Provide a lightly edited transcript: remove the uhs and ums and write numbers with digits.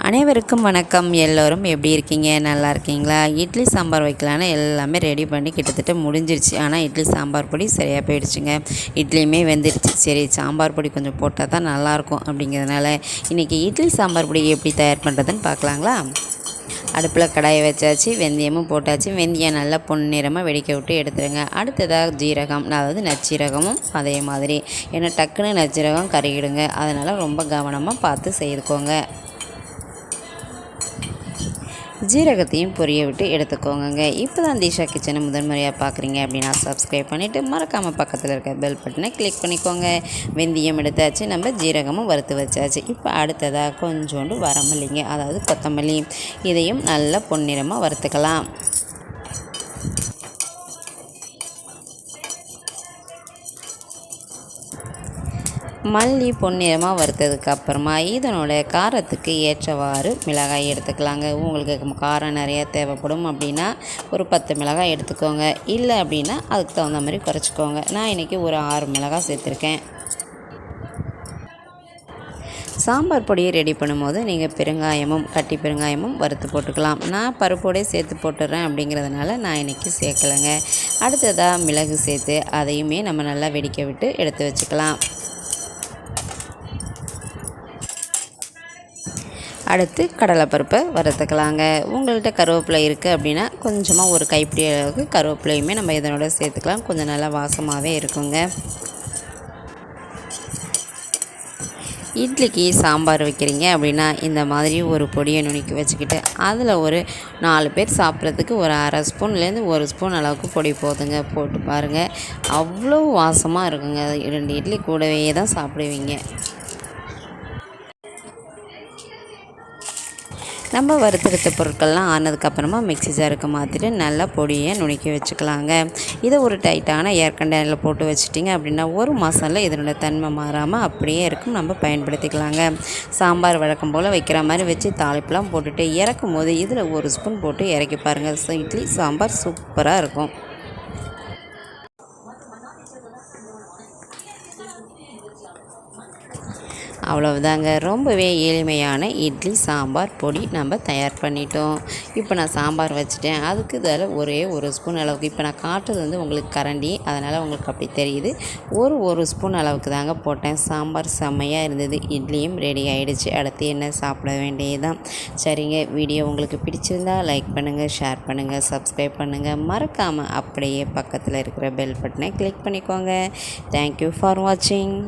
அனைவருக்கும் வணக்கம். எல்லோரும் எப்படி இருக்கீங்க? நல்லா இருக்கீங்களா? இட்லி சாம்பார் வைக்கலான்னு எல்லாமே ரெடி பண்ணி கிட்டத்தட்ட முடிஞ்சிருச்சு. ஆனால் இட்லி சாம்பார் பொடி சரியாக போயிடுச்சுங்க. இட்லியுமே வெந்துடுச்சு. சரி, சாம்பார் பொடி கொஞ்சம் போட்டால் தான் நல்லாயிருக்கும் அப்படிங்கிறதுனால இன்றைக்கி இட்லி சாம்பார் பொடி எப்படி தயார் பண்ணுறதுன்னு பார்க்கலாங்களா? அடுப்பில் கடாயை வச்சாச்சு, வெந்தயமும் போட்டாச்சு. வெந்தயம் நல்லா பொன்னிறமாக வெடிக்க விட்டு எடுத்துருங்க. அடுத்ததாக ஜீரகம், அதாவது நச்சீரகமும் அதே மாதிரி. ஏன்னா டக்குன்னு நச்சீரகம் கருகிடுங்க, அதனால் ரொம்ப கவனமாக பார்த்து செய்துக்கோங்க. ஜீரகத்தையும் பொரிய விட்டு எடுத்துக்கோங்க. இப்போ தான் தீஷா கிச்சனை முதன்முறையாக பார்க்குறீங்க அப்படின்னா சப்ஸ்கிரைப் பண்ணிவிட்டு மறக்காமல் பக்கத்தில் இருக்க பெல் பட்டனை கிளிக் பண்ணிக்கோங்க. வெந்தயம் எடுத்தாச்சு, நம்ம ஜீரகமும் வறுத்து வச்சாச்சு. இப்போ அடுத்ததாக கொஞ்சோண்டு வரமல்லிங்க, அதாவது கொத்தமல்லி, இதையும் நல்லா பொன்னிறமாக வறுத்துக்கலாம். மல்லி பொன்னிறமாக வறுத்ததுக்கு அப்புறமா இதனோட காரத்துக்கு ஏற்றவாறு மிளகாய் எடுத்துக்கலாங்க. உங்களுக்கு காரம் நிறையா தேவைப்படும் அப்படின்னா ஒரு 10 மிளகாய் எடுத்துக்கோங்க. இல்லை அப்படின்னா அதுக்கு தகுந்த மாதிரி குறைச்சிக்கோங்க. நான் இன்றைக்கி ஒரு 6 மிளகாய் சேர்த்துருக்கேன். சாம்பார் பொடியை ரெடி பண்ணும்போது நீங்கள் பெருங்காயமும் கட்டி பெருங்காயமும் வறுத்து போட்டுக்கலாம். நான் பருப்போடையே சேர்த்து போட்டுடுறேன் அப்படிங்கிறதுனால நான் இன்றைக்கி சேர்க்கலைங்க. அடுத்ததாக மிளகு சேர்த்து அதையுமே நம்ம நல்லா வெடிக்க விட்டு எடுத்து வச்சுக்கலாம். அடுத்து கடலைப்பருப்பை வறுத்துக்கலாங்க. உங்கள்கிட்ட கருவேப்பிலை இருக்குது அப்படின்னா கொஞ்சமாக ஒரு கைப்பிடி அளவுக்கு கருவேப்பிலையுமே நம்ம இதனோட சேர்த்துக்கலாம். கொஞ்சம் நல்லா வாசமாகவே இருக்குங்க. இட்லிக்கு சாம்பார் வைக்கிறீங்க அப்படின்னா இந்த மாதிரி ஒரு பொடியை நுணுக்கி வச்சுக்கிட்டு அதில் ஒரு 4 பேர் சாப்பிட்றதுக்கு ஒரு அரை ஸ்பூன்லேருந்து 1 ஸ்பூன் அளவுக்கு பொடி போதுங்க. போட்டு பாருங்கள், அவ்வளோ வாசமாக இருக்குங்க. 2 இட்லி கூடவே தான் சாப்பிடுவீங்க. நம்ம வறுத்தெடுத்த பொருட்கள்லாம் ஆனதுக்கப்புறமா மிக்ஸி ஜாருக்கு மாற்றிட்டு நல்லா பொடியை நுணுக்கி வச்சுக்கலாங்க. இதை ஒரு டைட்டான ஏர் கண்டெய்னரில் போட்டு வச்சுட்டிங்க அப்படின்னா 1 மாதம்ல இதனோட தன்மை மாறாமல் அப்படியே இருக்கும். நம்ம பயன்படுத்திக்கலாங்க. சாம்பார் வழக்கம் போல் வைக்கிற மாதிரி வச்சு தாளிப்பெலாம் போட்டுட்டு இறக்கும் போது இதில் 1 ஸ்பூன் போட்டு இறக்கி பாருங்கள். இட்லி சாம்பார் சூப்பராக இருக்கும். அவ்வளவுதாங்க, ரொம்பவே எளிமையான இட்லி சாம்பார் பொடி நம்ம தயார் பண்ணிட்டோம். இப்போ நான் சாம்பார் வச்சுட்டேன். அதுக்கு இதில் ஒரே 1 ஸ்பூன் அளவுக்கு, இப்போ நான் காட்டுறது வந்து உங்களுக்கு கரண்டி, அதனால் உங்களுக்கு அப்படி தெரியுது. ஒரு ஸ்பூன் அளவுக்கு தாங்க போட்டேன். சாம்பார் செம்மையாக இருந்தது. இட்லியும் ரெடி ஆகிடுச்சு. அடுத்து என்ன சாப்பிட வேண்டியதுதான். சரிங்க, வீடியோ உங்களுக்கு பிடிச்சிருந்தா லைக் பண்ணுங்கள், ஷேர் பண்ணுங்கள், சப்ஸ்கிரைப் பண்ணுங்கள். மறக்காமல் அப்படியே பக்கத்தில் இருக்கிற பெல் பட்டனை கிளிக் பண்ணிக்கோங்க. தேங்க்யூ ஃபார் வாட்சிங்.